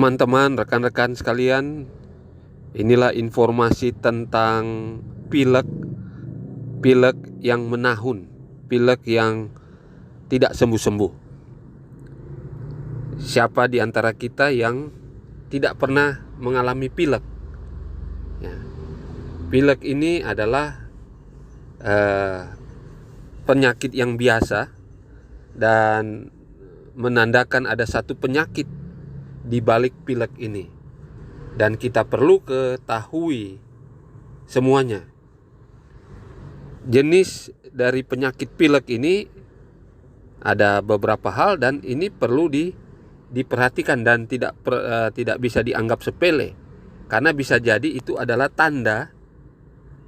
Teman-teman, rekan-rekan sekalian, inilah informasi tentang pilek yang menahun, pilek yang tidak sembuh-sembuh. Siapa di antara kita yang tidak pernah mengalami pilek? Ya. Pilek ini adalah penyakit yang biasa dan menandakan ada satu penyakit di balik pilek ini, dan kita perlu ketahui semuanya. Jenis dari penyakit pilek ini ada beberapa hal, dan ini perlu diperhatikan dan tidak bisa dianggap sepele, karena bisa jadi itu adalah tanda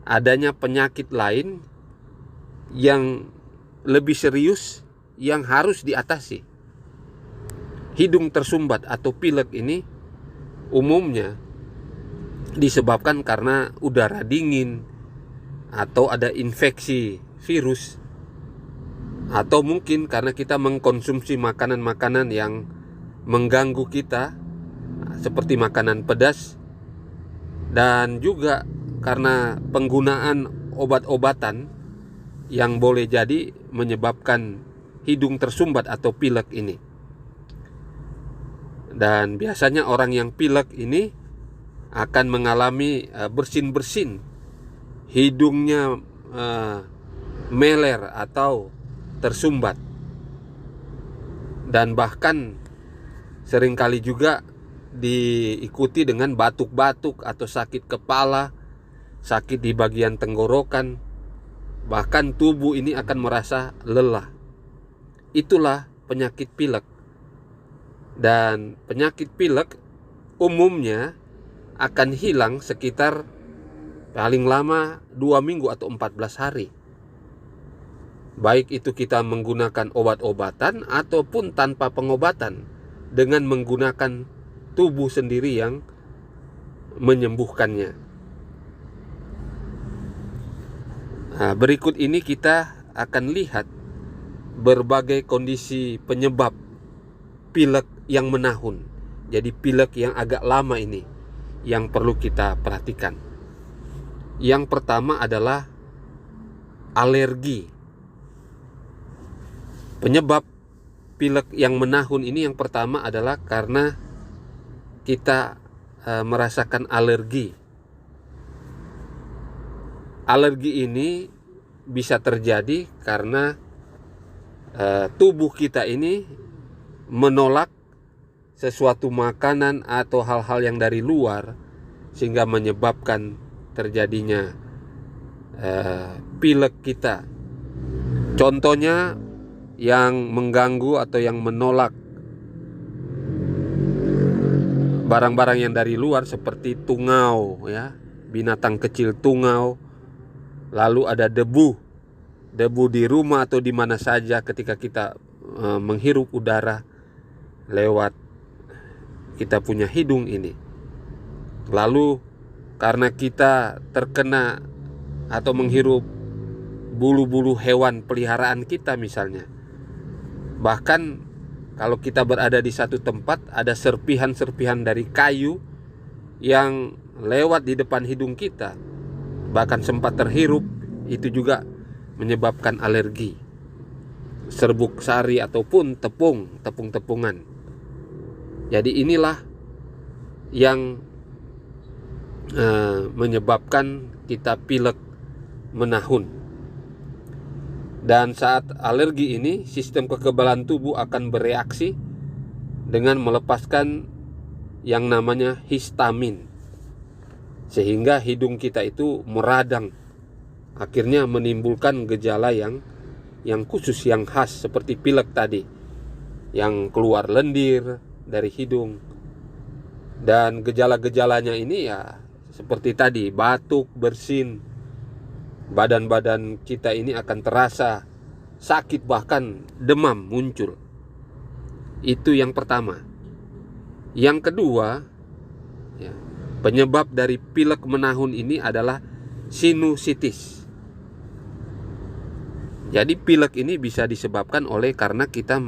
adanya penyakit lain yang lebih serius yang harus diatasi. Hidung tersumbat atau pilek ini umumnya disebabkan karena udara dingin, atau ada infeksi virus, atau mungkin karena kita mengkonsumsi makanan-makanan yang mengganggu kita seperti makanan pedas, dan juga karena penggunaan obat-obatan yang boleh jadi menyebabkan hidung tersumbat atau pilek ini. Dan biasanya orang yang pilek ini akan mengalami bersin-bersin, hidungnya meler atau tersumbat, dan bahkan seringkali juga diikuti dengan batuk-batuk atau sakit kepala, sakit di bagian tenggorokan, bahkan tubuh ini akan merasa lelah. Itulah penyakit pilek. Dan penyakit pilek umumnya akan hilang sekitar paling lama 2 minggu atau 14 hari. Baik itu kita menggunakan obat-obatan ataupun tanpa pengobatan, dengan menggunakan tubuh sendiri yang menyembuhkannya. Nah, berikut ini kita akan lihat berbagai kondisi penyebab pilek yang menahun. Jadi pilek yang agak lama ini yang perlu kita perhatikan. Yang pertama adalah alergi. Penyebab pilek yang menahun ini yang pertama adalah karena kita merasakan alergi. Alergi ini bisa terjadi karena tubuh kita ini menolak sesuatu makanan atau hal-hal yang dari luar, sehingga menyebabkan terjadinya pilek kita. Contohnya yang mengganggu atau yang menolak barang-barang yang dari luar seperti tungau, ya, binatang kecil tungau. Lalu ada debu di rumah atau di mana saja ketika kita menghirup udara lewat kita punya hidung ini. Lalu karena kita terkena atau menghirup bulu-bulu hewan peliharaan kita misalnya, bahkan kalau kita berada di satu tempat ada serpihan-serpihan dari kayu yang lewat di depan hidung kita, bahkan sempat terhirup, itu juga menyebabkan alergi. Serbuk sari ataupun tepung-tepungan. Jadi inilah yang menyebabkan kita pilek menahun. Dan saat alergi ini, sistem kekebalan tubuh akan bereaksi dengan melepaskan yang namanya histamin, sehingga hidung kita itu meradang, akhirnya menimbulkan gejala yang khusus, yang khas, seperti pilek tadi, yang keluar lendir dari hidung. Dan gejala-gejalanya ini ya seperti tadi, batuk, bersin, badan kita ini akan terasa sakit, bahkan demam muncul. Itu yang pertama. Yang kedua, ya, penyebab dari pilek menahun ini adalah sinusitis. Jadi pilek ini bisa disebabkan oleh karena kita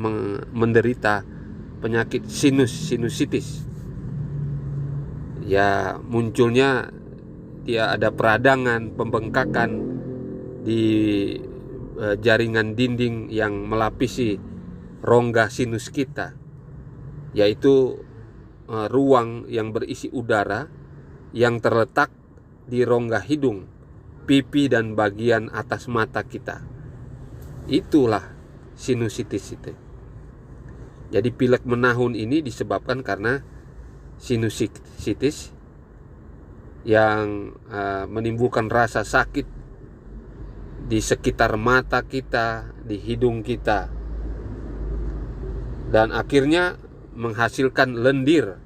menderita penyakit sinusitis. ya munculnya dia ada peradangan, pembengkakan di jaringan dinding yang melapisi rongga sinus kita, yaitu ruang yang berisi udara yang terletak di rongga hidung, pipi, dan bagian atas mata kita. Itulah sinusitis itu. Jadi pilek menahun ini disebabkan karena sinusitis yang menimbulkan rasa sakit di sekitar mata kita, di hidung kita, dan akhirnya menghasilkan lendir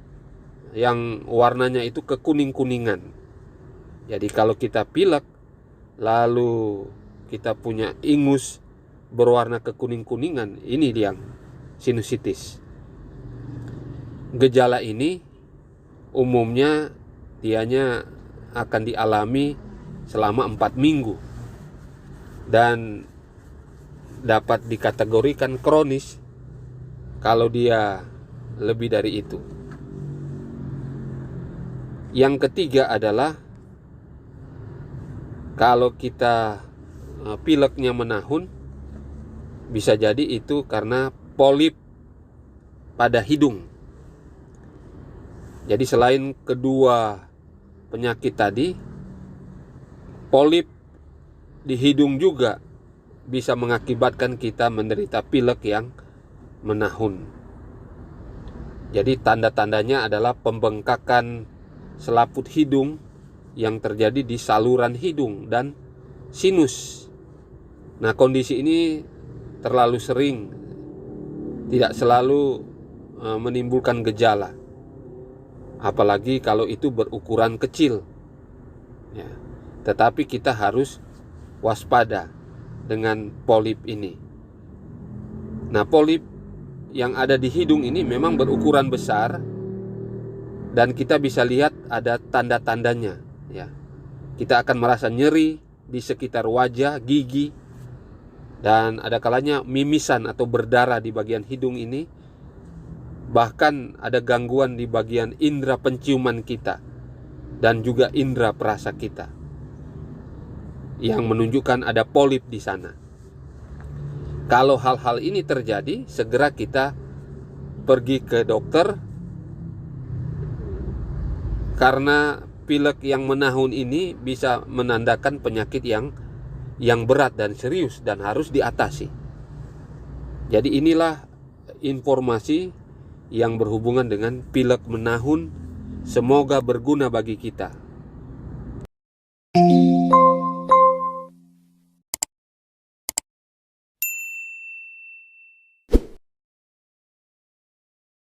yang warnanya itu kekuning-kuningan. Jadi kalau kita pilek lalu kita punya ingus berwarna kekuning-kuningan, ini yang sinusitis. Gejala ini umumnya dianya akan dialami selama 4 minggu dan dapat dikategorikan kronis kalau dia lebih dari itu. Yang ketiga adalah kalau kita pileknya menahun, bisa jadi itu karena polip pada hidung. Jadi selain kedua penyakit tadi, polip di hidung juga bisa mengakibatkan kita menderita pilek yang menahun. Jadi tanda-tandanya adalah pembengkakan selaput hidung yang terjadi di saluran hidung dan sinus. Nah, kondisi ini terlalu sering, tidak selalu menimbulkan gejala, apalagi kalau itu berukuran kecil ya. Tetapi kita harus waspada dengan polip ini. Nah, polip yang ada di hidung ini memang berukuran besar dan kita bisa lihat ada tanda-tandanya ya. Kita akan merasa nyeri di sekitar wajah, gigi, dan ada kalanya mimisan atau berdarah di bagian hidung ini. Bahkan ada gangguan di bagian indera penciuman kita dan juga indera perasa kita yang menunjukkan ada polip di sana. Kalau hal-hal ini terjadi, segera kita pergi ke dokter, karena pilek yang menahun ini bisa menandakan penyakit yang berat dan serius dan harus diatasi. Jadi inilah informasi yang berhubungan dengan pilek menahun. Semoga berguna bagi kita.